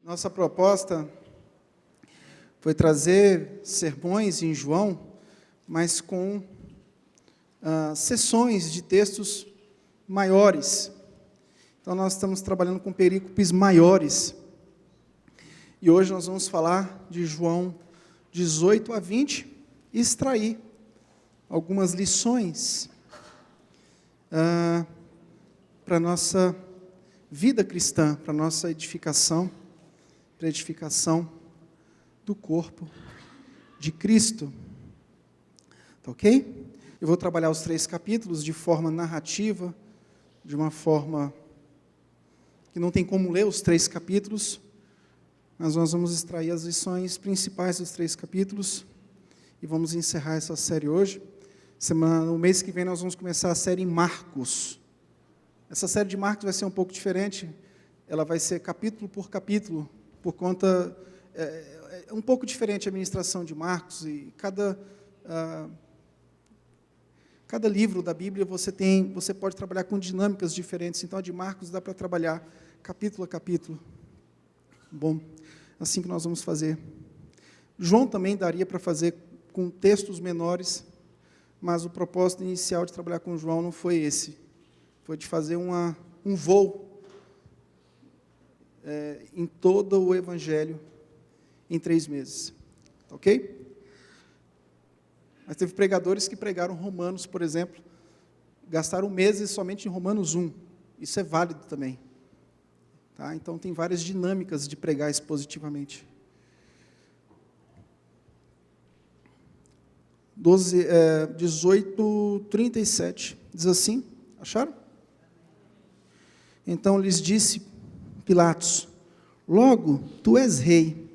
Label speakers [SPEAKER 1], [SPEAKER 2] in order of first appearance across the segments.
[SPEAKER 1] Nossa proposta foi trazer sermões em João, mas com sessões de textos maiores. Então, nós estamos trabalhando com perícopes maiores. E hoje nós vamos falar de João 18 a 20 e extrair algumas lições para a nossa vida cristã, para a nossa edificação, para a edificação do corpo de Cristo. Tá ok? Eu vou trabalhar os 3 capítulos de forma narrativa, de uma forma que não tem como ler os 3 capítulos, mas nós vamos extrair as lições principais dos 3 capítulos e vamos encerrar essa série hoje. No mês que vem nós vamos começar a série em Marcos. Essa série de Marcos vai ser um pouco diferente, ela vai ser capítulo por capítulo, por conta, é um pouco diferente a administração de Marcos, e cada livro da Bíblia você pode trabalhar com dinâmicas diferentes, então a de Marcos dá para trabalhar capítulo a capítulo. Bom, assim que nós vamos fazer. João também daria para fazer com textos menores, mas o propósito inicial de trabalhar com João não foi esse, foi de fazer um voo em todo o Evangelho em 3 meses, ok? Mas teve pregadores que pregaram Romanos, por exemplo, gastaram meses somente em Romanos 1, isso é válido também. Tá? Então, tem várias dinâmicas de pregar expositivamente. 18:37, diz assim, acharam? Então lhes disse Pilatos: logo, tu és rei.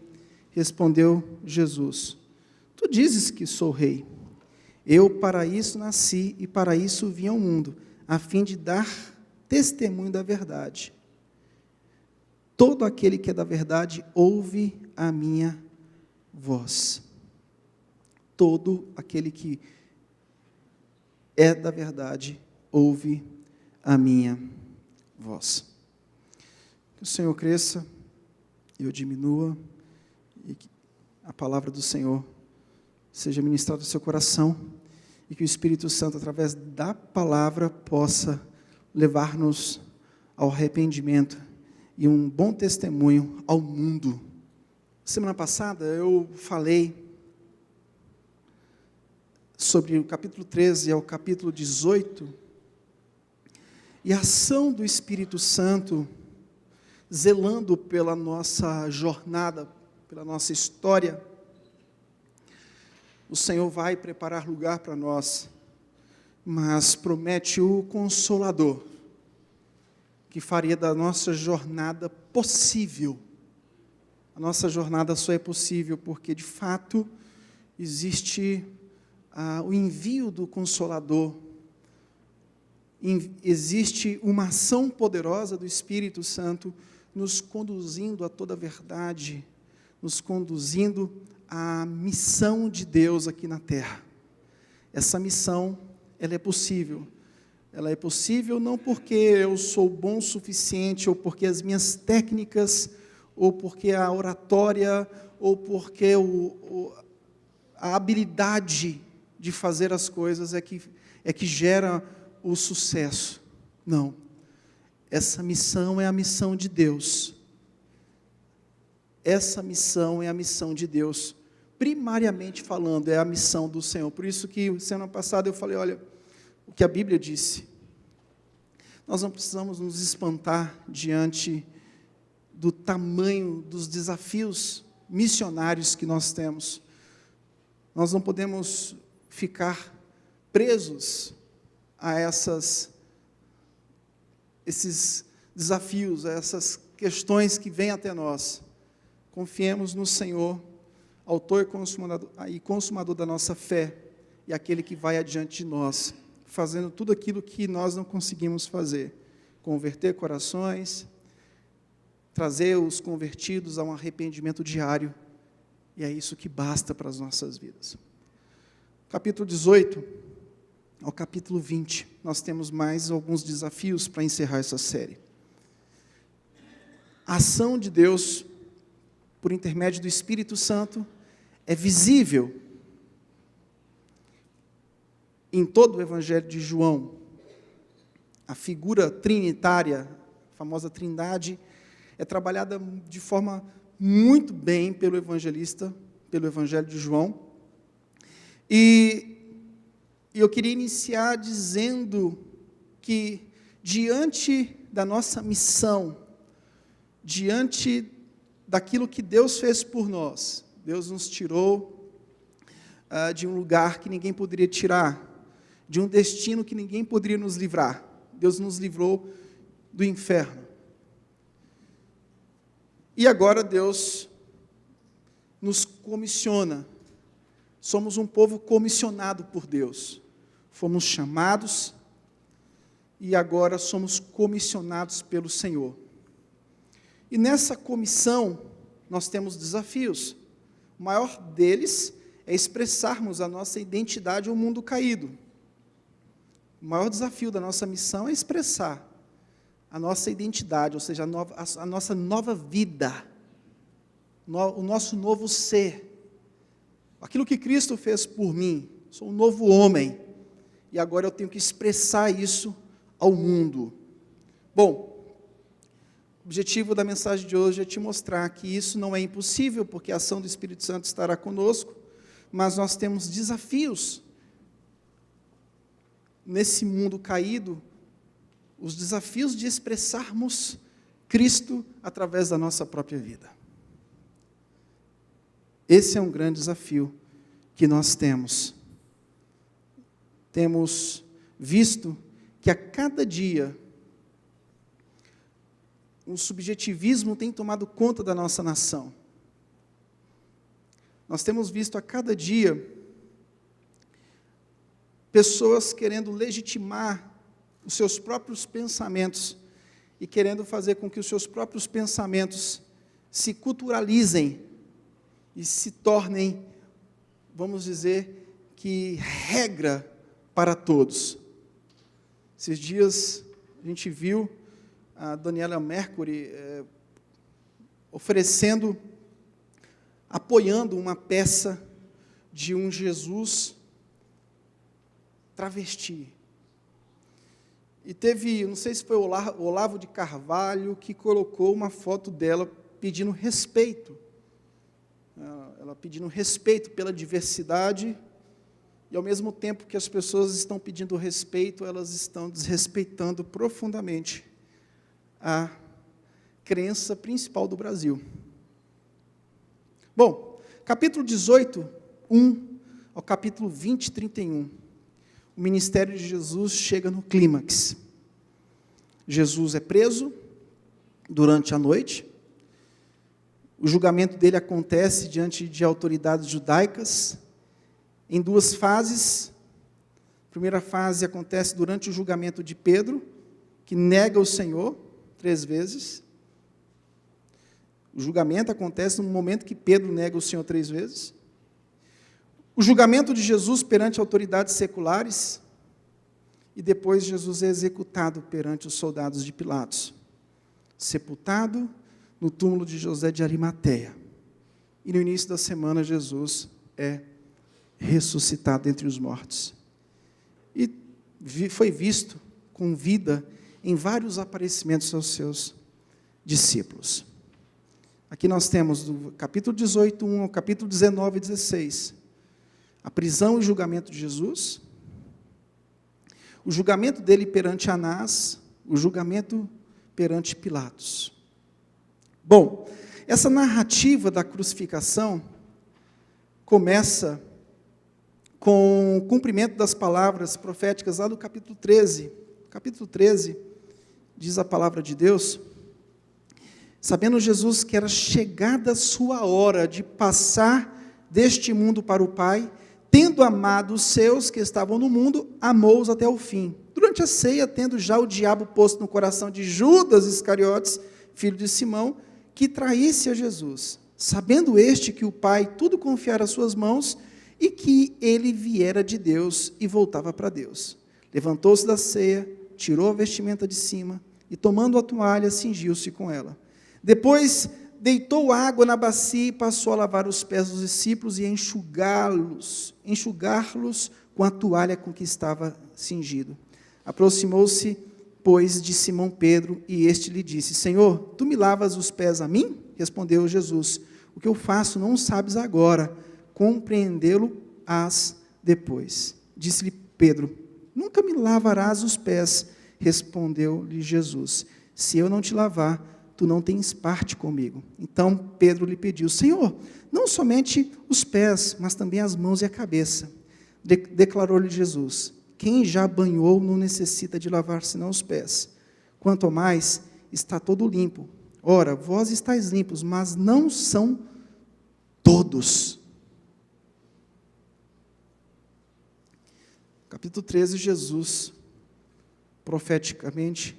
[SPEAKER 1] Respondeu Jesus: tu dizes que sou rei. Eu para isso nasci e para isso vim ao mundo, a fim de dar testemunho da verdade. Todo aquele que é da verdade ouve a minha voz. Todo aquele que é da verdade ouve a minha voz. Que o Senhor cresça e eu diminua, e que a palavra do Senhor seja ministrada no seu coração, e que o Espírito Santo, através da palavra, possa levar-nos ao arrependimento e um bom testemunho ao mundo. Semana passada eu falei sobre o capítulo 13 ao capítulo 18, e a ação do Espírito Santo, zelando pela nossa jornada, pela nossa história. O Senhor vai preparar lugar para nós, mas promete o Consolador, que faria da nossa jornada possível. A nossa jornada só é possível porque, de fato, existe o envio do Consolador, existe uma ação poderosa do Espírito Santo nos conduzindo a toda a verdade, nos conduzindo à missão de Deus aqui na terra. Essa missão, ela é possível. Ela é possível não porque eu sou bom o suficiente, ou porque as minhas técnicas, ou porque a oratória, ou porque a habilidade de fazer as coisas é que gera o sucesso. Não. Essa missão é a missão de Deus. Essa missão é a missão de Deus. Primariamente falando, é a missão do Senhor. Por isso que, semana passada, eu falei, olha, o que a Bíblia disse. Nós não precisamos nos espantar diante do tamanho dos desafios missionários que nós temos. Nós não podemos ficar presos a esses desafios, a essas questões que vêm até nós. Confiemos no Senhor, autor e consumador da nossa fé, e aquele que vai adiante de nós, fazendo tudo aquilo que nós não conseguimos fazer, converter corações, trazer os convertidos a um arrependimento diário, e é isso que basta para as nossas vidas. Capítulo 18 ao capítulo 20, nós temos mais alguns desafios para encerrar essa série. A ação de Deus por intermédio do Espírito Santo, é visível em todo o Evangelho de João. A figura trinitária, a famosa Trindade, é trabalhada de forma muito bem pelo evangelista, pelo Evangelho de João. E eu queria iniciar dizendo que, diante da nossa missão, diante daquilo que Deus fez por nós, Deus nos tirou de um lugar que ninguém poderia tirar, de um destino que ninguém poderia nos livrar. Deus nos livrou do inferno. E agora Deus nos comissiona. Somos um povo comissionado por Deus. Fomos chamados e agora somos comissionados pelo Senhor. E nessa comissão nós temos desafios. O maior deles é expressarmos a nossa identidade ao mundo caído. O maior desafio da nossa missão é expressar a nossa identidade, ou seja, a nossa nova vida, o nosso novo ser. Aquilo que Cristo fez por mim, sou um novo homem, e agora eu tenho que expressar isso ao mundo. Bom, o objetivo da mensagem de hoje é te mostrar que isso não é impossível, porque a ação do Espírito Santo estará conosco, mas nós temos desafios nesse mundo caído, os desafios de expressarmos Cristo através da nossa própria vida. Esse é um grande desafio que nós temos. Temos visto que a cada dia o subjetivismo tem tomado conta da nossa nação. Nós temos visto a cada dia pessoas querendo legitimar os seus próprios pensamentos e querendo fazer com que os seus próprios pensamentos se culturalizem e se tornem, vamos dizer, que regra para todos. Esses dias a gente viu a Daniela Mercury apoiando uma peça de um Jesus travesti. E teve, não sei se foi o Olavo de Carvalho, que colocou uma foto dela pedindo respeito. Ela pedindo respeito pela diversidade, e ao mesmo tempo que as pessoas estão pedindo respeito, elas estão desrespeitando profundamente a crença principal do Brasil. Bom, capítulo 18, 1 ao capítulo 20, 31. O ministério de Jesus chega no clímax. Jesus é preso durante a noite. O julgamento dele acontece diante de autoridades judaicas, em duas fases. A primeira fase acontece durante o julgamento de Pedro, que nega o Senhor 3 vezes. O julgamento acontece no momento que Pedro nega o Senhor 3 vezes. O julgamento de Jesus perante autoridades seculares, e depois Jesus é executado perante os soldados de Pilatos, sepultado no túmulo de José de Arimateia. E no início da semana, Jesus é ressuscitado entre os mortos. E foi visto com vida em vários aparecimentos aos seus discípulos. Aqui nós temos do capítulo 18, 1 ao capítulo 19 e 16, a prisão e julgamento de Jesus, o julgamento dele perante Anás, o julgamento perante Pilatos. Bom, essa narrativa da crucificação começa com o cumprimento das palavras proféticas lá do capítulo 13. Capítulo 13, diz a palavra de Deus: sabendo Jesus que era chegada a sua hora de passar deste mundo para o Pai, tendo amado os seus que estavam no mundo, amou-os até o fim. Durante a ceia, tendo já o diabo posto no coração de Judas Iscariotes, filho de Simão, que traísse a Jesus, sabendo este que o Pai tudo confiara às suas mãos, e que ele viera de Deus e voltava para Deus. Levantou-se da ceia, tirou a vestimenta de cima, e tomando a toalha, cingiu-se com ela. Depois deitou água na bacia e passou a lavar os pés dos discípulos e a enxugá-los com a toalha com que estava cingido. Aproximou-se, pois, de Simão Pedro, e este lhe disse: Senhor, tu me lavas os pés a mim? Respondeu Jesus: o que eu faço não sabes agora, compreendê-lo-ás depois. Disse-lhe Pedro: nunca me lavarás os pés. Respondeu-lhe Jesus: se eu não te lavar, tu não tens parte comigo. Então Pedro lhe pediu: Senhor, não somente os pés, mas também as mãos e a cabeça. Declarou-lhe Jesus: quem já banhou não necessita de lavar senão os pés. Quanto ao mais, está todo limpo. Ora, vós estáis limpos, mas não são todos. Capítulo 13, Jesus, profeticamente,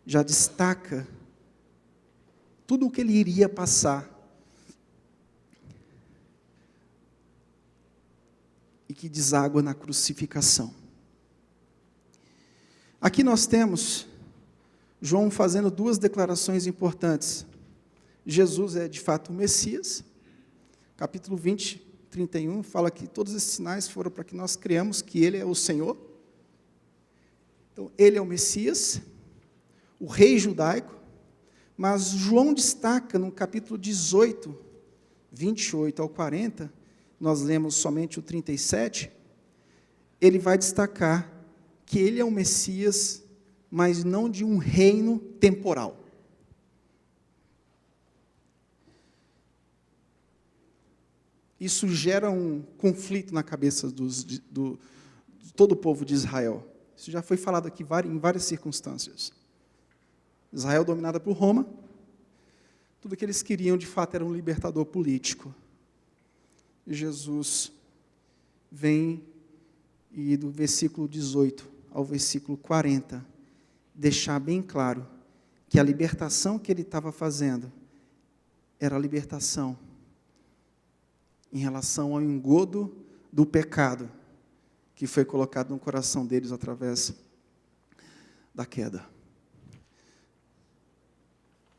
[SPEAKER 1] já destaca tudo o que ele iria passar. E que deságua na crucificação. Aqui nós temos João fazendo duas declarações importantes. Jesus é de fato o Messias. Capítulo 20, 31, fala que todos esses sinais foram para que nós creamos que Ele é o Senhor. Então, Ele é o Messias, o rei judaico. Mas João destaca no capítulo 18, 28 ao 40, nós lemos somente o 37, ele vai destacar que ele é o Messias, mas não de um reino temporal. Isso gera um conflito na cabeça de todo o povo de Israel. Isso já foi falado aqui em várias circunstâncias. Israel dominada por Roma, tudo que eles queriam de fato era um libertador político. E Jesus vem e do versículo 18 ao versículo 40, deixar bem claro que a libertação que ele estava fazendo era a libertação em relação ao engodo do pecado que foi colocado no coração deles através da queda.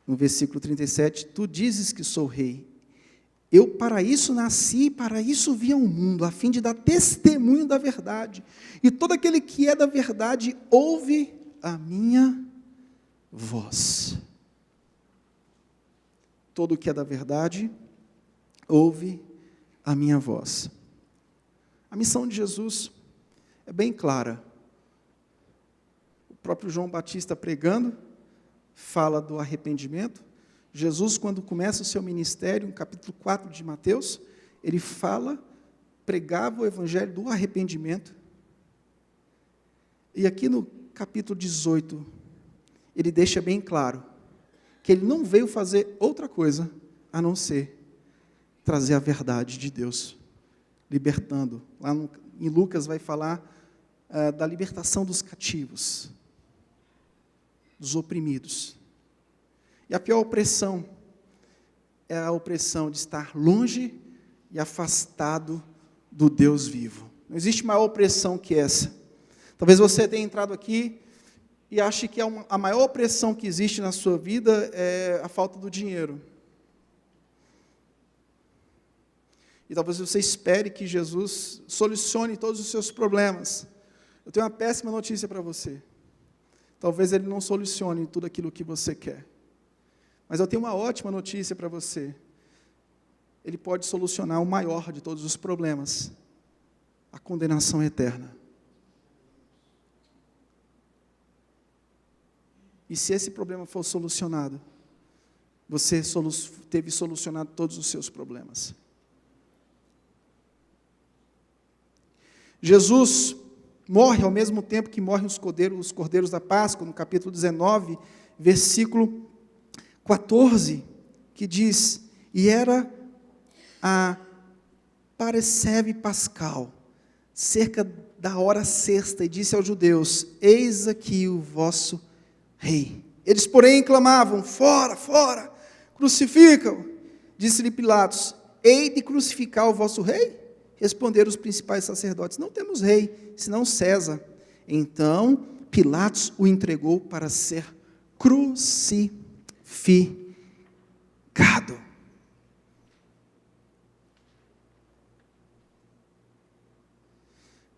[SPEAKER 1] No versículo 37, tu dizes que sou rei. Eu para isso nasci, para isso vim ao mundo, a fim de dar testemunho da verdade. E todo aquele que é da verdade ouve a minha voz. Todo o que é da verdade ouve a minha voz. A missão de Jesus é bem clara. O próprio João Batista pregando, fala do arrependimento. Jesus, quando começa o seu ministério, no capítulo 4 de Mateus, ele pregava o evangelho do arrependimento. E aqui no capítulo 18, ele deixa bem claro que ele não veio fazer outra coisa a não ser trazer a verdade de Deus, libertando. Lá em Lucas vai falar da libertação dos cativos, dos oprimidos. E a pior opressão é a opressão de estar longe e afastado do Deus vivo. Não existe maior opressão que essa. Talvez você tenha entrado aqui e ache que a maior opressão que existe na sua vida é a falta do dinheiro. E talvez você espere que Jesus solucione todos os seus problemas. Eu tenho uma péssima notícia para você. Talvez Ele não solucione tudo aquilo que você quer. Mas eu tenho uma ótima notícia para você. Ele pode solucionar o maior de todos os problemas, a condenação eterna. E se esse problema for solucionado, você teve solucionado todos os seus problemas. Jesus morre ao mesmo tempo que morrem os cordeiros da Páscoa, no capítulo 19, versículo 14, que diz: e era a Parasceve Pascal, cerca da hora sexta, e disse aos judeus: eis aqui o vosso rei. Eles, porém, clamavam: fora, fora, crucifica-o. Disse-lhe Pilatos: hei de crucificar o vosso rei? Responderam os principais sacerdotes: não temos rei, senão César. Então Pilatos o entregou para ser crucificado. pecado.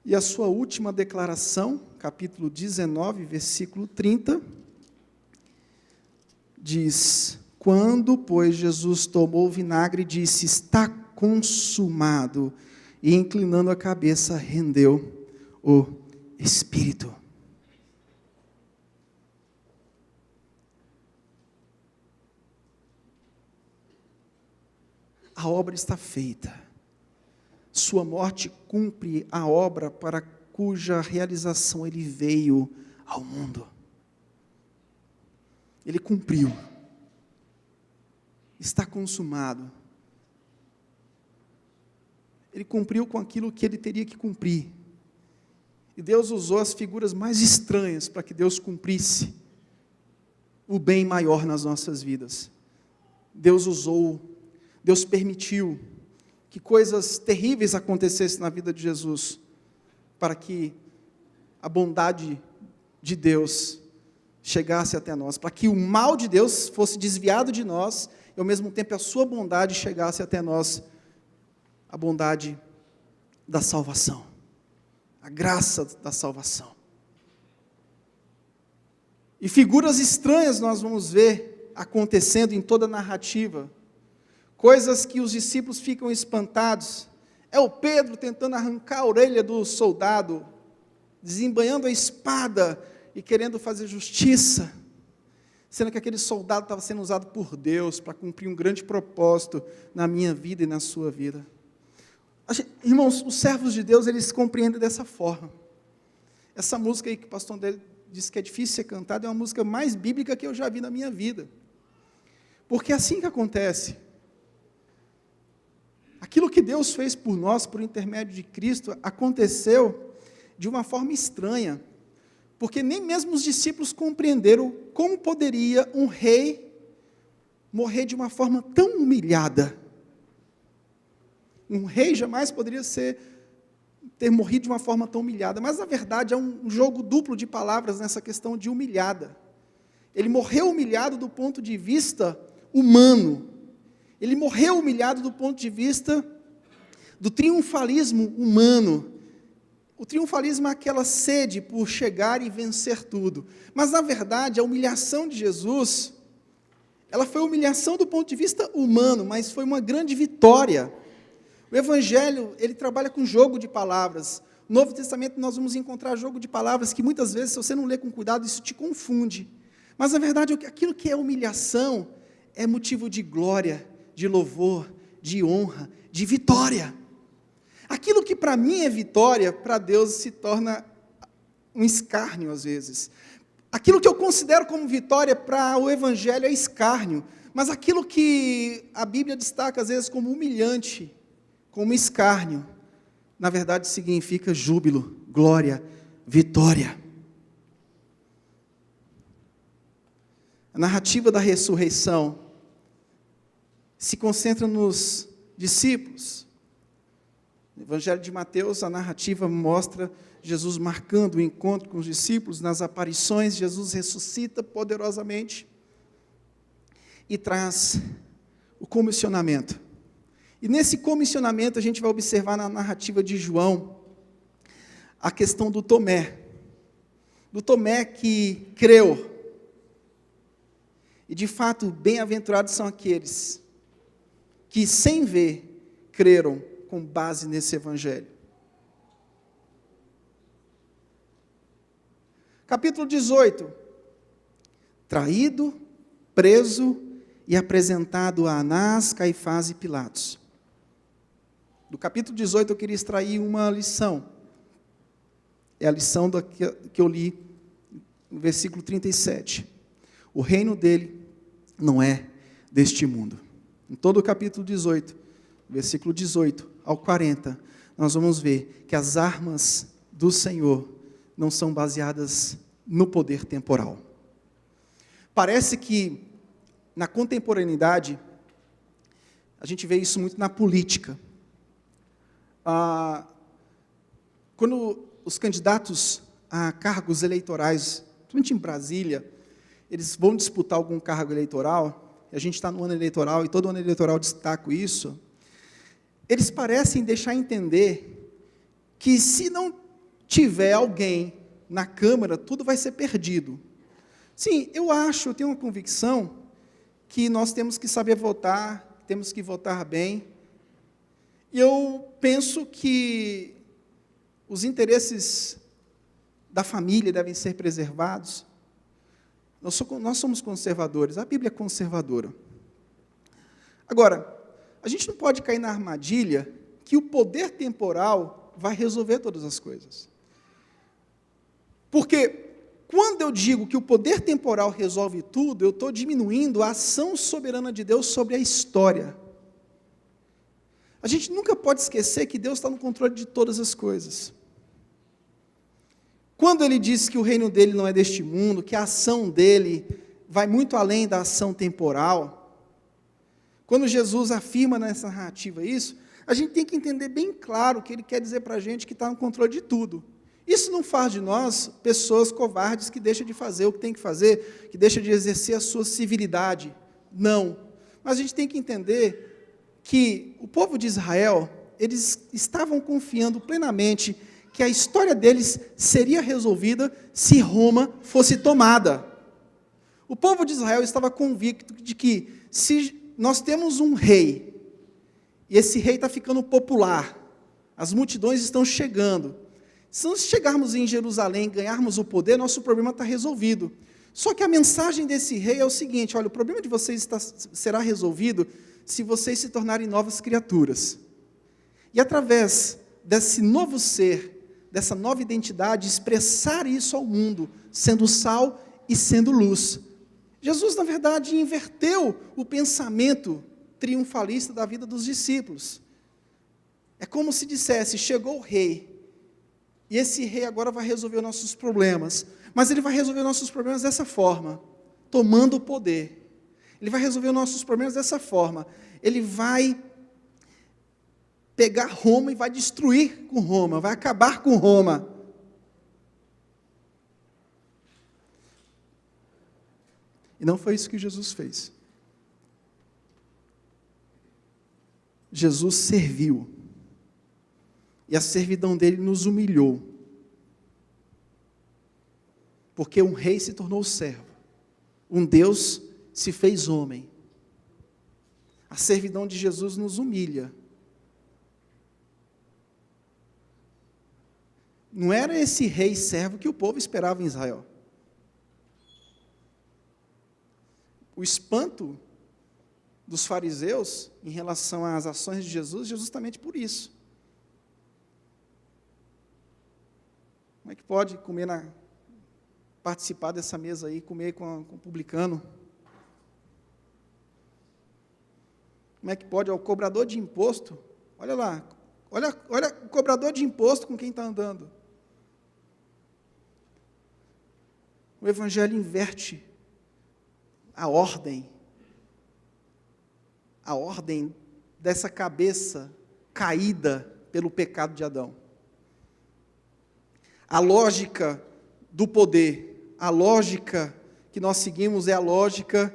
[SPEAKER 1] E a sua última declaração, capítulo 19, versículo 30, diz: quando, pois, Jesus tomou o vinagre, disse: está consumado, e inclinando a cabeça, rendeu o Espírito. A obra está feita. Sua morte cumpre a obra para cuja realização ele veio ao mundo. Ele cumpriu. Está consumado. Ele cumpriu com aquilo que ele teria que cumprir. E Deus usou as figuras mais estranhas para que Deus cumprisse o bem maior nas nossas vidas. Deus permitiu que coisas terríveis acontecessem na vida de Jesus, para que a bondade de Deus chegasse até nós, para que o mal de Deus fosse desviado de nós, e ao mesmo tempo a sua bondade chegasse até nós, a bondade da salvação, a graça da salvação. E figuras estranhas nós vamos ver acontecendo em toda a narrativa, coisas que os discípulos ficam espantados. É o Pedro tentando arrancar a orelha do soldado, desembanhando a espada e querendo fazer justiça, sendo que aquele soldado estava sendo usado por Deus para cumprir um grande propósito na minha vida e na sua vida. Irmãos, os servos de Deus, eles compreendem dessa forma. Essa música aí que o pastor dele disse que é difícil ser cantada, é uma música mais bíblica que eu já vi na minha vida. Porque é assim que acontece. Aquilo que Deus fez por nós, por intermédio de Cristo, aconteceu de uma forma estranha, porque nem mesmo os discípulos compreenderam como poderia um rei morrer de uma forma tão humilhada. Um rei jamais poderia ter morrido de uma forma tão humilhada, mas na verdade é um jogo duplo de palavras nessa questão de humilhada. Ele morreu humilhado do ponto de vista humano. Ele morreu humilhado do ponto de vista do triunfalismo humano. O triunfalismo é aquela sede por chegar e vencer tudo. Mas, na verdade, a humilhação de Jesus, ela foi humilhação do ponto de vista humano, mas foi uma grande vitória. O Evangelho, ele trabalha com jogo de palavras. No Novo Testamento, nós vamos encontrar jogo de palavras que, muitas vezes, se você não ler com cuidado, isso te confunde. Mas, na verdade, aquilo que é humilhação é motivo de glória, de louvor, de honra, de vitória. Aquilo que para mim é vitória, para Deus se torna um escárnio às vezes. Aquilo que eu considero como vitória, para o Evangelho é escárnio. Mas aquilo que a Bíblia destaca às vezes como humilhante, como escárnio, na verdade significa júbilo, glória, vitória. A narrativa da ressurreição se concentra nos discípulos. No Evangelho de Mateus, a narrativa mostra Jesus marcando o encontro com os discípulos. Nas aparições, Jesus ressuscita poderosamente e traz o comissionamento. E nesse comissionamento, a gente vai observar na narrativa de João a questão do Tomé que creu. E, de fato, bem-aventurados são aqueles que, sem ver, creram com base nesse Evangelho. Capítulo 18. Traído, preso e apresentado a Anás, Caifás e Pilatos. Do capítulo 18 eu queria extrair uma lição. É a lição que eu li no versículo 37. O reino dele não é deste mundo. Em todo o capítulo 18, versículo 18 ao 40, nós vamos ver que as armas do Senhor não são baseadas no poder temporal. Parece que na contemporaneidade, a gente vê isso muito na política. Quando os candidatos a cargos eleitorais, principalmente em Brasília, eles vão disputar algum cargo eleitoral, a gente está no ano eleitoral, e todo ano eleitoral destaco isso, eles parecem deixar entender que se não tiver alguém na Câmara, tudo vai ser perdido. Sim, eu tenho uma convicção que nós temos que saber votar, temos que votar bem, e eu penso que os interesses da família devem ser preservados. Nós somos conservadores, a Bíblia é conservadora. Agora, a gente não pode cair na armadilha que o poder temporal vai resolver todas as coisas. Porque quando eu digo que o poder temporal resolve tudo, eu estou diminuindo a ação soberana de Deus sobre a história. A gente nunca pode esquecer que Deus está no controle de todas as coisas. Quando ele diz que o reino dele não é deste mundo, que a ação dele vai muito além da ação temporal, quando Jesus afirma nessa narrativa isso, a gente tem que entender bem claro que ele quer dizer para a gente que está no controle de tudo. Isso não faz de nós pessoas covardes que deixam de fazer o que tem que fazer, que deixam de exercer a sua civilidade. Não. Mas a gente tem que entender que o povo de Israel, eles estavam confiando plenamente que a história deles seria resolvida se Roma fosse tomada. O povo de Israel estava convicto de que se nós temos um rei, e esse rei está ficando popular, as multidões estão chegando, se nós chegarmos em Jerusalém e ganharmos o poder, nosso problema está resolvido. Só que a mensagem desse rei é o seguinte: olha, o problema de vocês será resolvido se vocês se tornarem novas criaturas. E através desse novo ser, dessa nova identidade, expressar isso ao mundo, sendo sal e sendo luz. Jesus, na verdade, inverteu o pensamento triunfalista da vida dos discípulos. É como se dissesse: chegou o rei, e esse rei agora vai resolver os nossos problemas, mas ele vai resolver os nossos problemas dessa forma, tomando o poder. Ele vai resolver os nossos problemas dessa forma, ele vai pegar Roma e vai destruir com Roma, vai acabar com Roma. E não foi isso que Jesus fez. Jesus serviu. E a servidão dele nos humilhou. Porque um rei se tornou servo. Um Deus se fez homem. A servidão de Jesus nos humilha. Não era esse rei servo que o povo esperava em Israel. O espanto dos fariseus em relação às ações de Jesus é justamente por isso. Como é que pode participar dessa mesa aí, comer com o publicano? Como é que pode? O cobrador de imposto, olha lá, olha o cobrador de imposto com quem está andando. O Evangelho inverte a ordem dessa cabeça caída pelo pecado de Adão. A lógica do poder, a lógica que nós seguimos é a lógica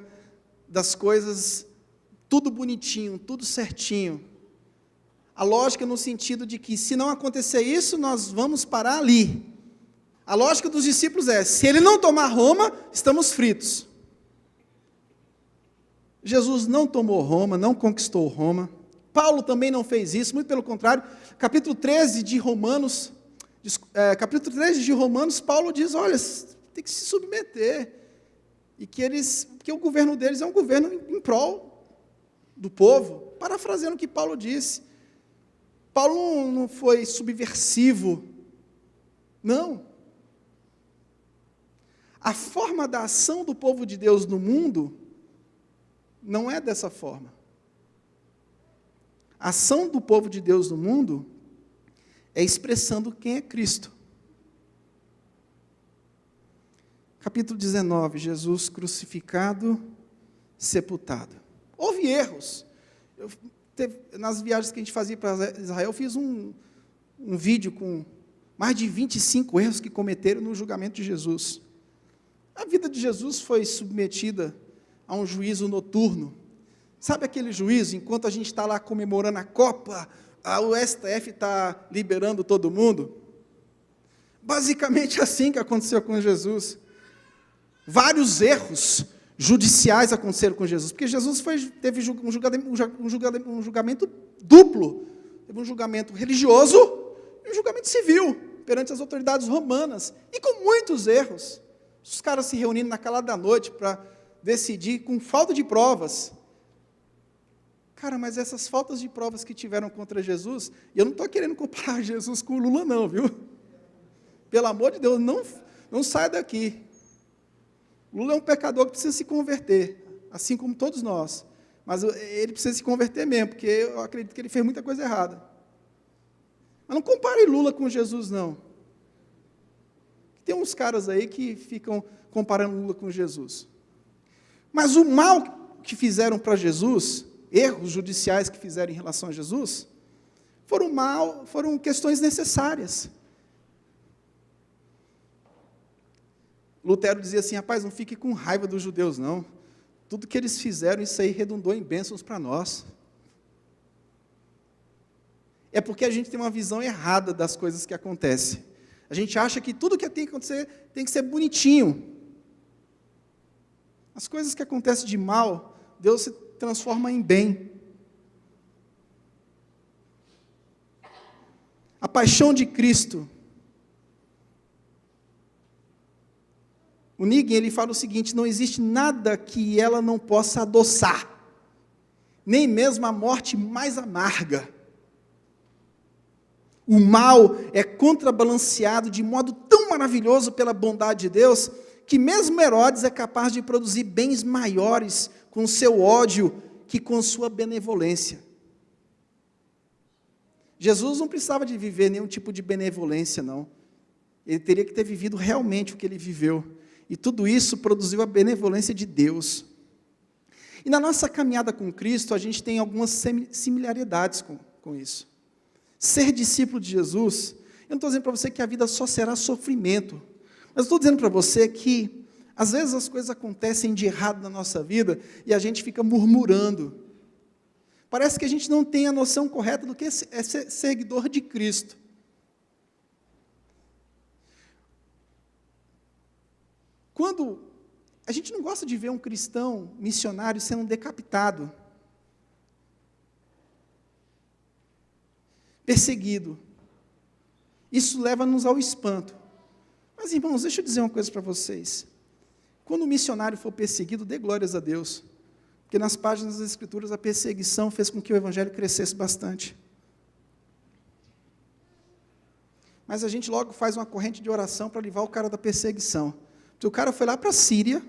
[SPEAKER 1] das coisas tudo bonitinho, tudo certinho. A lógica no sentido de que se não acontecer isso, nós vamos parar ali. A lógica dos discípulos é: se ele não tomar Roma, estamos fritos. Jesus não tomou Roma, não conquistou Roma. Paulo também não fez isso, muito pelo contrário. Capítulo 13 de Romanos, Paulo diz: olha, tem que se submeter. E que o governo deles é um governo em prol do povo. Parafraseando o que Paulo disse. Paulo não foi subversivo. Não. A forma da ação do povo de Deus no mundo não é dessa forma. A ação do povo de Deus no mundo é expressando quem é Cristo. Capítulo 19, Jesus crucificado, sepultado. Houve erros. Nas viagens que a gente fazia para Israel, eu fiz um vídeo com mais de 25 erros que cometeram no julgamento de Jesus. A vida de Jesus foi submetida a a um juízo noturno. Sabe aquele juízo, enquanto a gente está lá comemorando a Copa, o STF está liberando todo mundo? Basicamente assim que aconteceu com Jesus. Vários erros judiciais aconteceram com Jesus, porque Jesus teve um julgamento duplo. Teve um julgamento religioso e um julgamento civil, perante as autoridades romanas, e com muitos erros. Os caras se reunindo na calada da noite para decidir com falta de provas. Cara, mas essas faltas de provas que tiveram contra Jesus, e eu não estou querendo comparar Jesus com o Lula não, viu? Pelo amor de Deus, não saia daqui. Lula é um pecador que precisa se converter, assim como todos nós. Mas ele precisa se converter mesmo, porque eu acredito que ele fez muita coisa errada. Mas não compare Lula com Jesus, não. Tem uns caras aí que ficam comparando Lula com Jesus. Mas o mal que fizeram para Jesus, erros judiciais que fizeram em relação a Jesus, foram questões necessárias. Lutero dizia assim, rapaz, não fique com raiva dos judeus, não. Tudo que eles fizeram, isso aí redundou em bênçãos para nós. É porque a gente tem uma visão errada das coisas que acontecem. A gente acha que tudo que tem que acontecer tem que ser bonitinho. As coisas que acontecem de mal, Deus se transforma em bem. A paixão de Cristo. O Niggin, ele fala o seguinte, não existe nada que ela não possa adoçar, nem mesmo a morte mais amarga. O mal é contrabalanceado de modo tão maravilhoso pela bondade de Deus, que mesmo Herodes é capaz de produzir bens maiores com seu ódio que com sua benevolência. Jesus não precisava de viver nenhum tipo de benevolência, não. Ele teria que ter vivido realmente o que ele viveu. E tudo isso produziu a benevolência de Deus. E na nossa caminhada com Cristo, a gente tem algumas similaridades com isso. Ser discípulo de Jesus, eu não estou dizendo para você que a vida só será sofrimento, mas estou dizendo para você que, às vezes, as coisas acontecem de errado na nossa vida e a gente fica murmurando. Parece que a gente não tem a noção correta do que é ser seguidor de Cristo. Quando a gente não gosta de ver um cristão missionário sendo decapitado, perseguido, isso leva-nos ao espanto. Mas, irmãos, deixa eu dizer uma coisa para vocês. Quando o missionário for perseguido, dê glórias a Deus, porque nas páginas das Escrituras a perseguição fez com que o Evangelho crescesse bastante. Mas a gente logo faz uma corrente de oração para livrar o cara da perseguição. O cara foi lá para a Síria,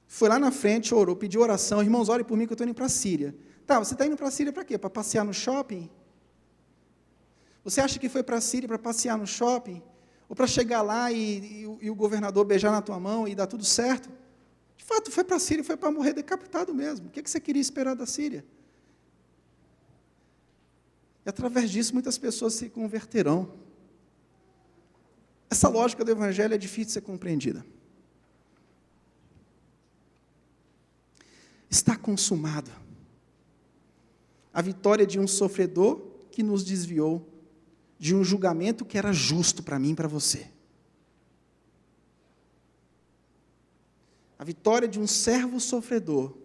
[SPEAKER 1] foi lá na frente, orou, pediu oração, irmãos, orem por mim que eu estou indo para a Síria. Tá, você está indo para a Síria para quê? Para passear no shopping? Você acha que foi para a Síria para passear no shopping? Ou para chegar lá e o governador beijar na tua mão e dar tudo certo? De fato, foi para a Síria, foi para morrer decapitado mesmo. O que você queria esperar da Síria? E através disso, muitas pessoas se converterão. Essa lógica do Evangelho é difícil de ser compreendida. Está consumado. A vitória de um sofredor que nos desviou de um julgamento que era justo para mim e para você. A vitória de um servo sofredor,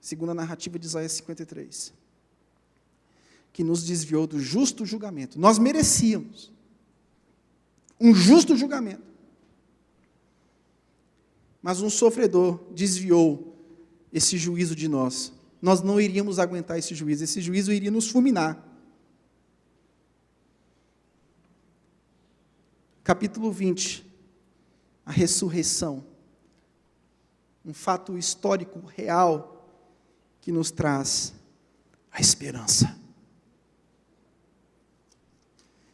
[SPEAKER 1] segundo a narrativa de Isaías 53, que nos desviou do justo julgamento. Nós merecíamos um justo julgamento. Mas um sofredor desviou esse juízo de nós. Nós não iríamos aguentar esse juízo iria nos fulminar. Capítulo 20, a ressurreição. Um fato histórico, real, que nos traz a esperança.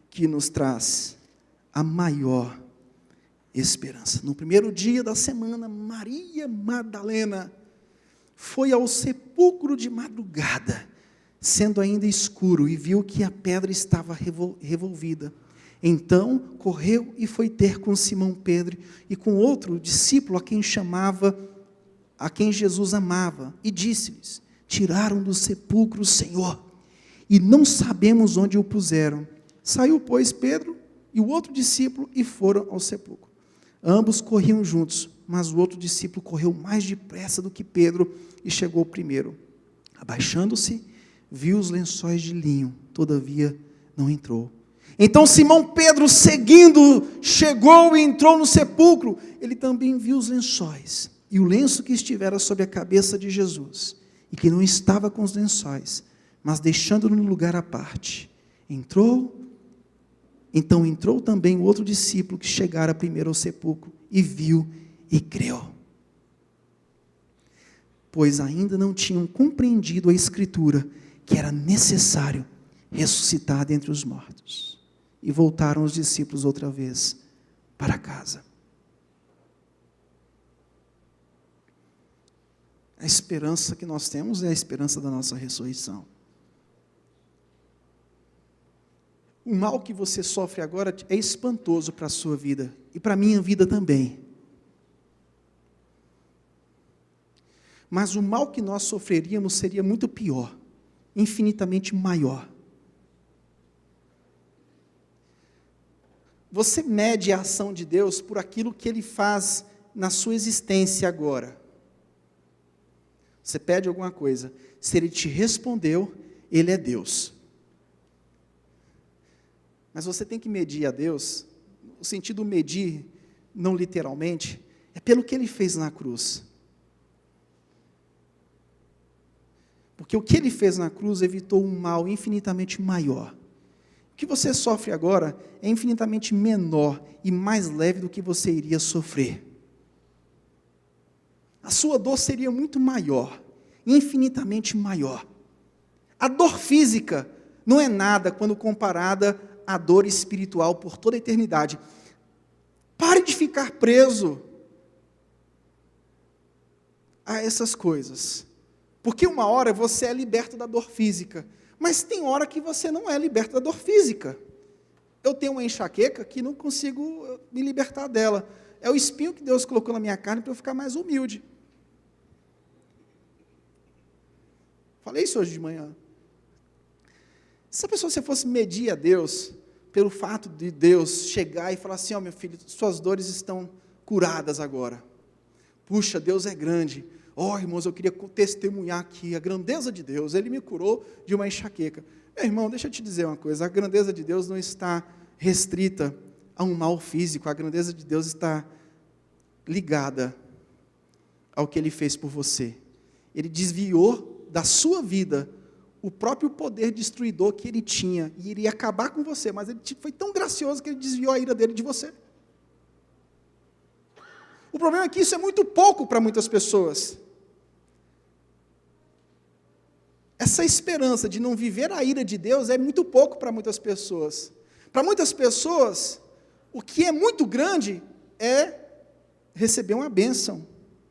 [SPEAKER 1] Que nos traz a maior esperança. No primeiro dia da semana, Maria Madalena foi ao sepulcro de madrugada, sendo ainda escuro, e viu que a pedra estava revolvida. Então, correu e foi ter com Simão Pedro e com outro discípulo, a quem chamava a quem Jesus amava, e disse-lhes: tiraram do sepulcro o Senhor, e não sabemos onde o puseram. Saiu, pois, Pedro e o outro discípulo, e foram ao sepulcro. Ambos corriam juntos, mas o outro discípulo correu mais depressa do que Pedro, e chegou primeiro. Abaixando-se, viu os lençóis de linho, todavia não entrou. Então Simão Pedro, seguindo, chegou e entrou no sepulcro. Ele também viu os lençóis, e o lenço que estivera sobre a cabeça de Jesus, e que não estava com os lençóis, mas deixando-no no lugar à parte. Então entrou também o outro discípulo que chegara primeiro ao sepulcro, e viu e creu. Pois ainda não tinham compreendido a Escritura, que era necessário ressuscitar dentre os mortos. E voltaram os discípulos outra vez para casa. A esperança que nós temos é a esperança da nossa ressurreição. O mal que você sofre agora é espantoso para a sua vida, e para a minha vida também. Mas o mal que nós sofreríamos seria muito pior, infinitamente maior. Você mede a ação de Deus por aquilo que Ele faz na sua existência agora. Você pede alguma coisa, se Ele te respondeu, Ele é Deus. Mas você tem que medir a Deus, o sentido medir, não literalmente, é pelo que Ele fez na cruz. Porque o que Ele fez na cruz evitou um mal infinitamente maior. O que você sofre agora é infinitamente menor e mais leve do que você iria sofrer. A sua dor seria muito maior, infinitamente maior. A dor física não é nada quando comparada à dor espiritual por toda a eternidade. Pare de ficar preso a essas coisas. Porque uma hora você é liberto da dor física, mas tem hora que você não é liberto da dor física. Eu tenho uma enxaqueca que não consigo me libertar dela. É o espinho que Deus colocou na minha carne para eu ficar mais humilde. Falei isso hoje de manhã. Se a pessoa você fosse medir a Deus, pelo fato de Deus chegar e falar assim, meu filho, suas dores estão curadas agora. Puxa, Deus é grande. Irmãos, eu queria testemunhar aqui a grandeza de Deus. Ele me curou de uma enxaqueca. Meu irmão, deixa eu te dizer uma coisa. A grandeza de Deus não está restrita a um mal físico. A grandeza de Deus está ligada ao que Ele fez por você. Ele desviou da sua vida o próprio poder destruidor que Ele tinha. E iria acabar com você. Mas Ele foi tão gracioso que Ele desviou a ira dele de você. O problema é que isso é muito pouco para muitas pessoas. Essa esperança de não viver a ira de Deus é muito pouco para muitas pessoas. Para muitas pessoas, o que é muito grande é receber uma bênção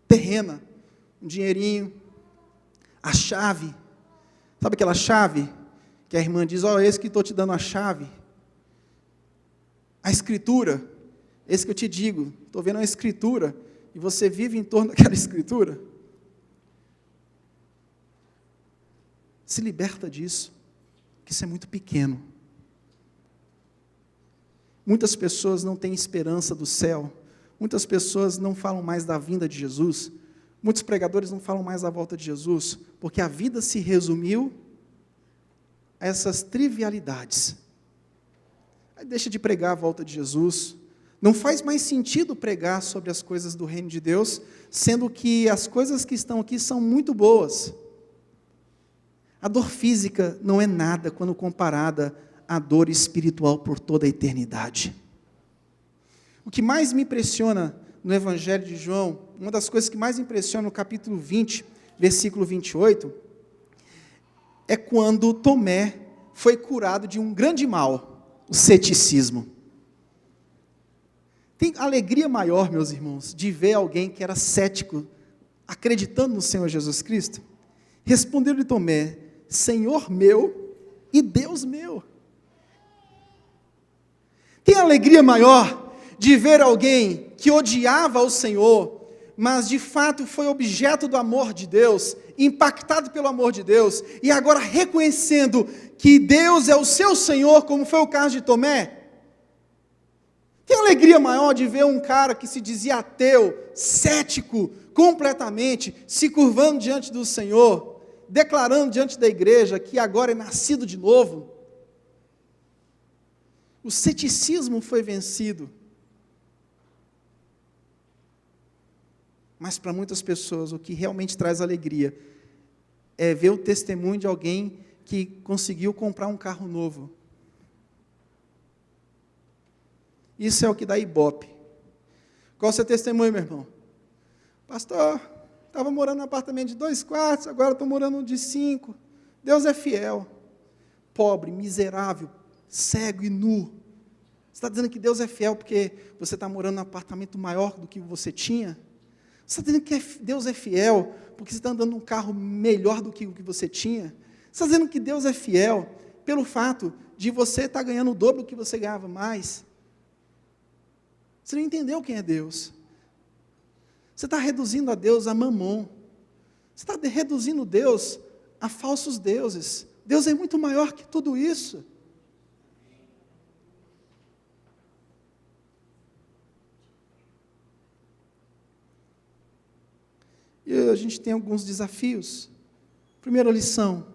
[SPEAKER 1] terrena, um dinheirinho, a chave. Sabe aquela chave que a irmã diz, esse que estou te dando a chave? A escritura, esse que eu te digo, estou vendo a escritura, e você vive em torno daquela escritura. Se liberta disso, que isso é muito pequeno. Muitas pessoas não têm esperança do céu, muitas pessoas não falam mais da vinda de Jesus, muitos pregadores não falam mais da volta de Jesus, porque a vida se resumiu a essas trivialidades. Aí deixa de pregar a volta de Jesus, não faz mais sentido pregar sobre as coisas do reino de Deus, sendo que as coisas que estão aqui são muito boas. A dor física não é nada quando comparada à dor espiritual por toda a eternidade. O que mais me impressiona no Evangelho de João, uma das coisas que mais impressiona no capítulo 20, versículo 28, é quando Tomé foi curado de um grande mal, o ceticismo. Tem alegria maior, meus irmãos, de ver alguém que era cético, acreditando no Senhor Jesus Cristo? Respondeu-lhe Tomé, Senhor meu e Deus meu. Tem alegria maior de ver alguém que odiava o Senhor, mas de fato foi objeto do amor de Deus, impactado pelo amor de Deus, e agora reconhecendo que Deus é o seu Senhor, como foi o caso de Tomé? Tem alegria maior de ver um cara que se dizia ateu, cético, completamente, se curvando diante do Senhor, declarando diante da igreja que agora é nascido de novo? O ceticismo foi vencido. Mas para muitas pessoas, o que realmente traz alegria é ver o testemunho de alguém que conseguiu comprar um carro novo. Isso é o que dá ibope. Qual o seu testemunho, meu irmão? Pastor, estava morando num apartamento de 2 quartos, agora estou morando num de 5. Deus é fiel. Pobre, miserável, cego e nu. Você está dizendo que Deus é fiel porque você está morando num apartamento maior do que você tinha? Você está dizendo que Deus é fiel porque você está andando num carro melhor do que o que você tinha? Você está dizendo que Deus é fiel pelo fato de você estar ganhando o dobro do que você ganhava mais? Você não entendeu quem é Deus. Você está reduzindo a Deus a mamon. Você está reduzindo Deus a falsos deuses. Deus é muito maior que tudo isso. E a gente tem alguns desafios. Primeira lição: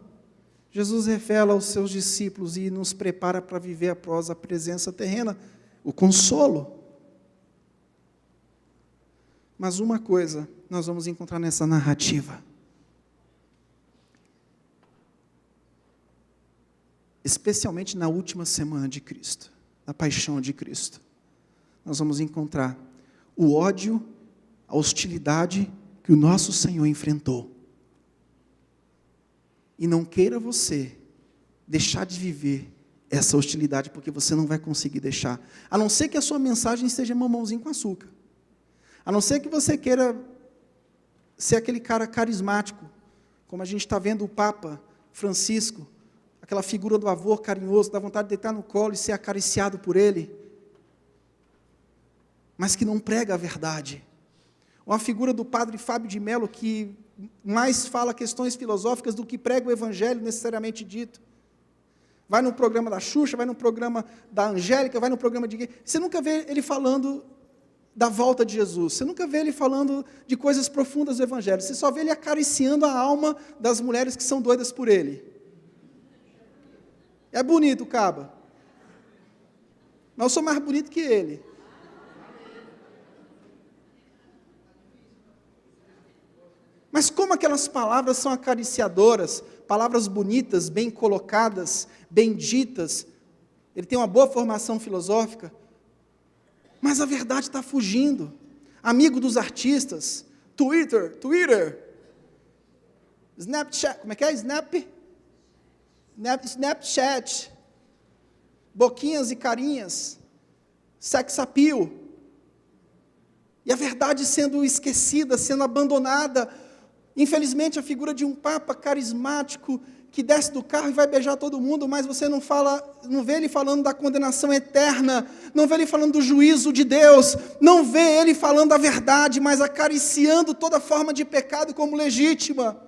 [SPEAKER 1] Jesus revela aos seus discípulos e nos prepara para viver após a presença terrena, o consolo. Mas uma coisa nós vamos encontrar nessa narrativa. Especialmente na última semana de Cristo, na paixão de Cristo. Nós vamos encontrar o ódio, a hostilidade que o nosso Senhor enfrentou. E não queira você deixar de viver essa hostilidade, porque você não vai conseguir deixar. A não ser que a sua mensagem seja mamãozinho com açúcar. A não ser que você queira ser aquele cara carismático, como a gente está vendo o Papa Francisco, aquela figura do avô carinhoso, dá vontade de deitar no colo e ser acariciado por ele, mas que não prega a verdade. Uma figura do padre Fábio de Mello, que mais fala questões filosóficas do que prega o evangelho necessariamente dito. Vai no programa da Xuxa, vai no programa da Angélica, vai no programa de... Você nunca vê ele falando da volta de Jesus, você nunca vê ele falando de coisas profundas do evangelho, você só vê ele acariciando a alma das mulheres que são doidas por ele. É bonito, caba. Mas eu sou mais bonito que ele. Mas como aquelas palavras são acariciadoras, palavras bonitas, bem colocadas, bem ditas, ele tem uma boa formação filosófica, mas a verdade está fugindo. Amigo dos artistas, Twitter, Snapchat, como é que é? Snapchat, boquinhas e carinhas, sex appeal, e a verdade sendo esquecida, sendo abandonada. Infelizmente, a figura de um papa carismático que desce do carro e vai beijar todo mundo, mas você não vê ele falando da condenação eterna, não vê ele falando do juízo de Deus, não vê ele falando da verdade, mas acariciando toda forma de pecado como legítima.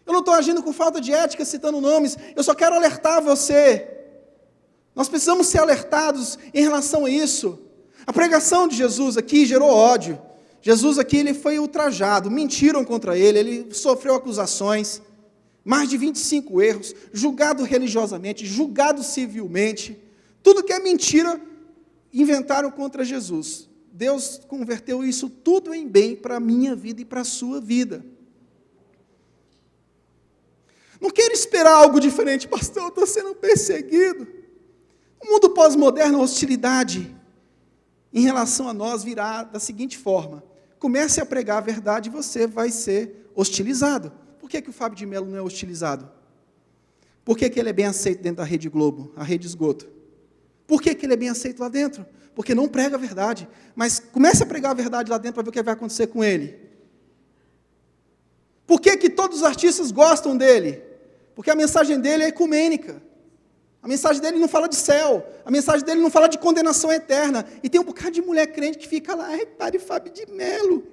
[SPEAKER 1] Eu não estou agindo com falta de ética, citando nomes, eu só quero alertar você. Nós precisamos ser alertados em relação a isso. A pregação de Jesus aqui gerou ódio. Jesus aqui, ele foi ultrajado, mentiram contra ele sofreu acusações, mais de 25 erros, julgado religiosamente, julgado civilmente, tudo que é mentira, inventaram contra Jesus. Deus converteu isso tudo em bem para a minha vida e para a sua vida. Não quero esperar algo diferente, pastor, eu estou sendo perseguido. O mundo pós-moderno, a hostilidade em relação a nós virá da seguinte forma: comece a pregar a verdade e você vai ser hostilizado. Por que o Fábio de Mello não é hostilizado? Por que ele é bem aceito dentro da Rede Globo, a Rede Esgoto? Por que ele é bem aceito lá dentro? Porque não prega a verdade. Mas comece a pregar a verdade lá dentro para ver o que vai acontecer com ele. Por que todos os artistas gostam dele? Porque a mensagem dele é ecumênica. A mensagem dele não fala de céu, a mensagem dele não fala de condenação eterna. E tem um bocado de mulher crente que fica lá, ai, padre Fábio de Mello,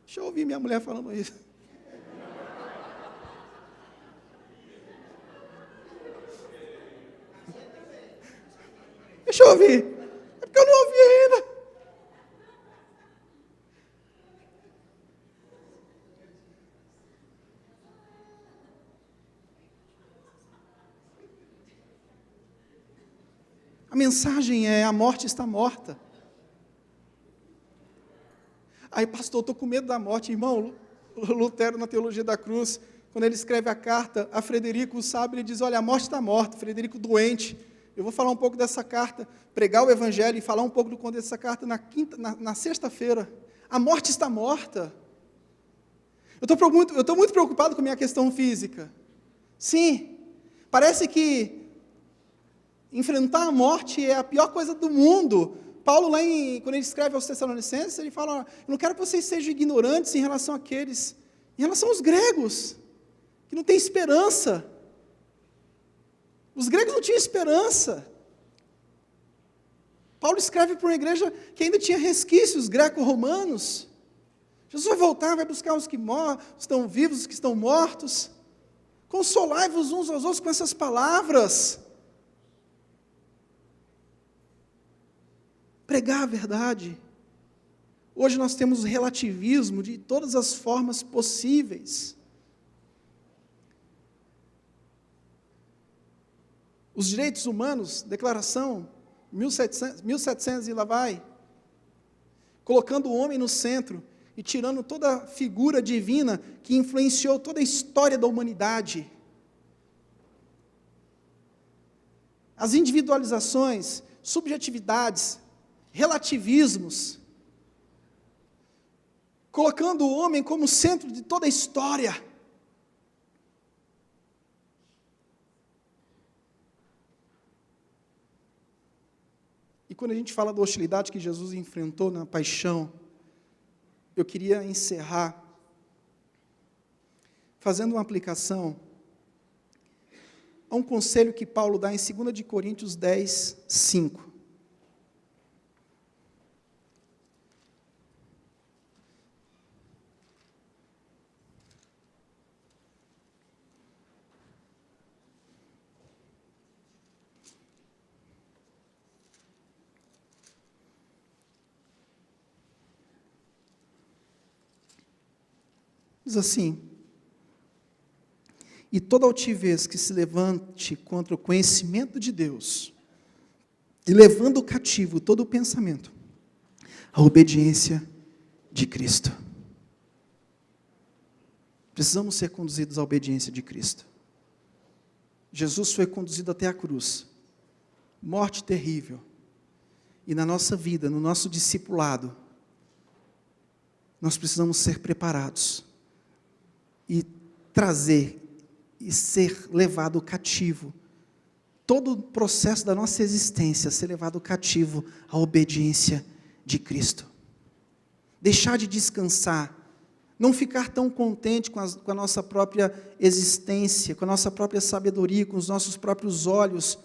[SPEAKER 1] Deixa eu ouvir minha mulher falando isso. Deixa eu ouvir. É porque eu não ouvi ainda. A mensagem é: a morte está morta. Aí, pastor, eu estou com medo da morte. Irmão, Lutero, na Teologia da Cruz, quando ele escreve a carta a Frederico Sábio, ele diz: olha, a morte está morta, Frederico doente. Eu vou falar um pouco dessa carta, pregar o Evangelho e falar um pouco do contexto dessa carta na sexta-feira. A morte está morta. Eu estou muito preocupado com a minha questão física. Sim, parece que enfrentar a morte é a pior coisa do mundo. Paulo, quando ele escreve aos Tessalonicenses, ele fala: eu não quero que vocês sejam ignorantes em relação àqueles, em relação aos gregos, que não têm esperança. Os gregos não tinham esperança. Paulo escreve para uma igreja que ainda tinha resquícios greco-romanos. Jesus vai voltar, vai buscar os que estão vivos, os que estão mortos. Consolai-vos uns aos outros com essas palavras. Pregar a verdade. Hoje nós temos relativismo de todas as formas possíveis. Os direitos humanos, declaração, 1700 e lá vai, colocando o homem no centro e tirando toda a figura divina que influenciou toda a história da humanidade. As individualizações, subjetividades, relativismos, colocando o homem como centro de toda a história. E quando a gente fala da hostilidade que Jesus enfrentou na paixão, eu queria encerrar fazendo uma aplicação a um conselho que Paulo dá em 2 Coríntios 10, 5. Diz assim: e toda altivez que se levante contra o conhecimento de Deus, e levando cativo todo o pensamento à obediência de Cristo. Precisamos ser conduzidos à obediência de Cristo. Jesus foi conduzido até a cruz, morte terrível, e na nossa vida, no nosso discipulado, nós precisamos ser preparados e trazer e ser levado cativo, todo o processo da nossa existência ser levado cativo à obediência de Cristo. Deixar de descansar, não ficar tão contente com a nossa própria existência, com a nossa própria sabedoria, com os nossos próprios olhos.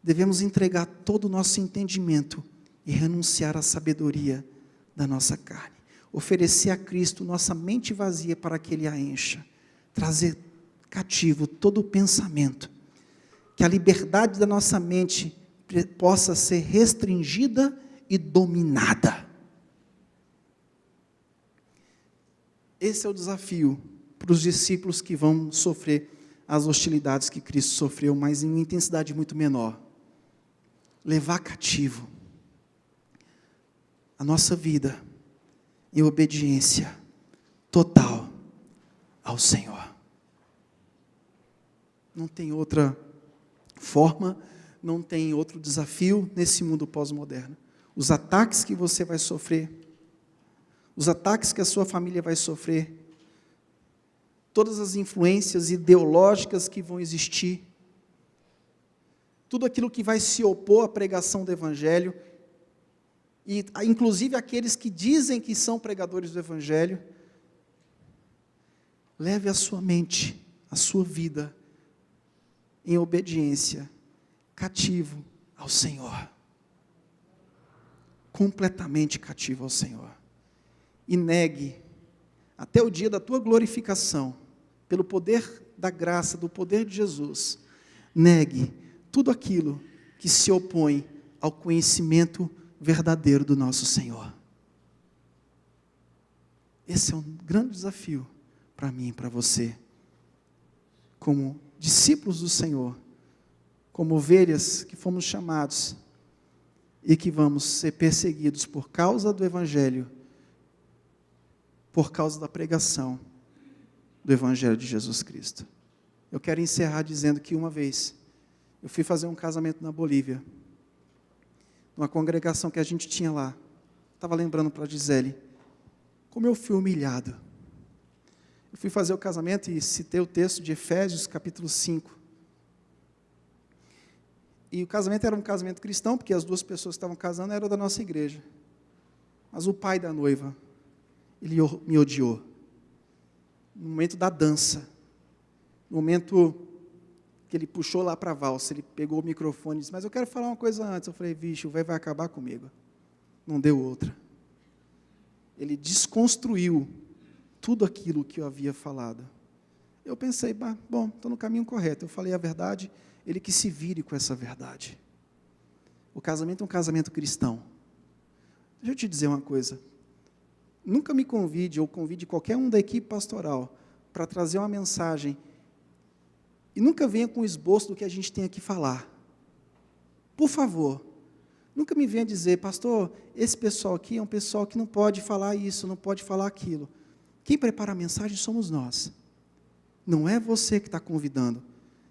[SPEAKER 1] Devemos entregar todo o nosso entendimento e renunciar à sabedoria da nossa carne. Oferecer a Cristo nossa mente vazia para que Ele a encha. Trazer cativo todo o pensamento. Que a liberdade da nossa mente possa ser restringida e dominada. Esse é o desafio para os discípulos que vão sofrer as hostilidades que Cristo sofreu, mas em uma intensidade muito menor. Levar cativo a nossa vida em obediência total ao Senhor. Não tem outra forma, não tem outro desafio nesse mundo pós-moderno. Os ataques que você vai sofrer, os ataques que a sua família vai sofrer, todas as influências ideológicas que vão existir, tudo aquilo que vai se opor à pregação do Evangelho, e inclusive aqueles que dizem que são pregadores do Evangelho, leve a sua mente, a sua vida, em obediência, cativo ao Senhor. completamente cativo ao Senhor. E negue, até o dia da tua glorificação, pelo poder da graça, do poder de Jesus, negue tudo aquilo que se opõe ao conhecimento verdadeiro do nosso Senhor. Esse é um grande desafio para mim e para você, como discípulos do Senhor, como ovelhas que fomos chamados e que vamos ser perseguidos por causa do Evangelho, por causa da pregação do Evangelho de Jesus Cristo. Eu quero encerrar dizendo que uma vez eu fui fazer um casamento na Bolívia, numa congregação que a gente tinha lá. Estava lembrando para a Gisele, como eu fui humilhado. Eu fui fazer o casamento e citei o texto de Efésios, capítulo 5. E o casamento era um casamento cristão, porque as duas pessoas que estavam casando eram da nossa igreja. Mas o pai da noiva, ele me odiou. No momento da dança, no momento que ele puxou lá para a valsa, ele pegou o microfone e disse, mas eu quero falar uma coisa antes. Eu falei, vixe, o velho vai acabar comigo. Não deu outra. Ele desconstruiu tudo aquilo que eu havia falado. Eu pensei, bom, estou no caminho correto. Eu falei a verdade, ele que se vire com essa verdade. O casamento é um casamento cristão. Deixa eu te dizer uma coisa. Nunca me convide, ou convide qualquer um da equipe pastoral, para trazer uma mensagem, e nunca venha com o esboço do que a gente tem aqui falar. Por favor, nunca me venha dizer, pastor, esse pessoal aqui é um pessoal que não pode falar isso, não pode falar aquilo. Quem prepara a mensagem somos nós. Não é você que está convidando.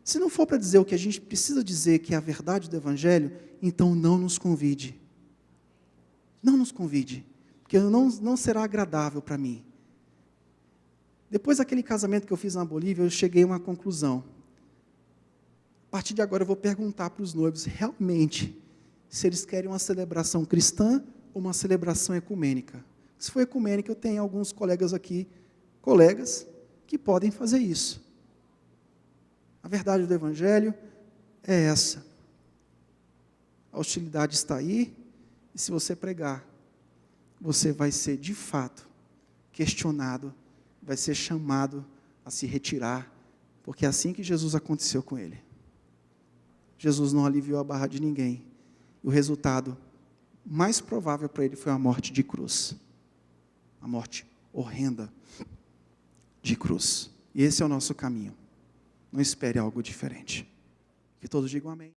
[SPEAKER 1] Se não for para dizer o que a gente precisa dizer, que é a verdade do Evangelho, então não nos convide. Não nos convide, porque não será agradável para mim. Depois daquele casamento que eu fiz na Bolívia, eu cheguei a uma conclusão. A partir de agora eu vou perguntar para os noivos, realmente, se eles querem uma celebração cristã ou uma celebração ecumênica. Se for ecumênica, eu tenho alguns colegas aqui, que podem fazer isso. A verdade do Evangelho é essa. A hostilidade está aí, e se você pregar, você vai ser, de fato, questionado, vai ser chamado a se retirar, porque é assim que Jesus aconteceu com ele. Jesus não aliviou a barra de ninguém. E o resultado mais provável para ele foi a morte de cruz. A morte horrenda de cruz. E esse é o nosso caminho. Não espere algo diferente. Que todos digam amém.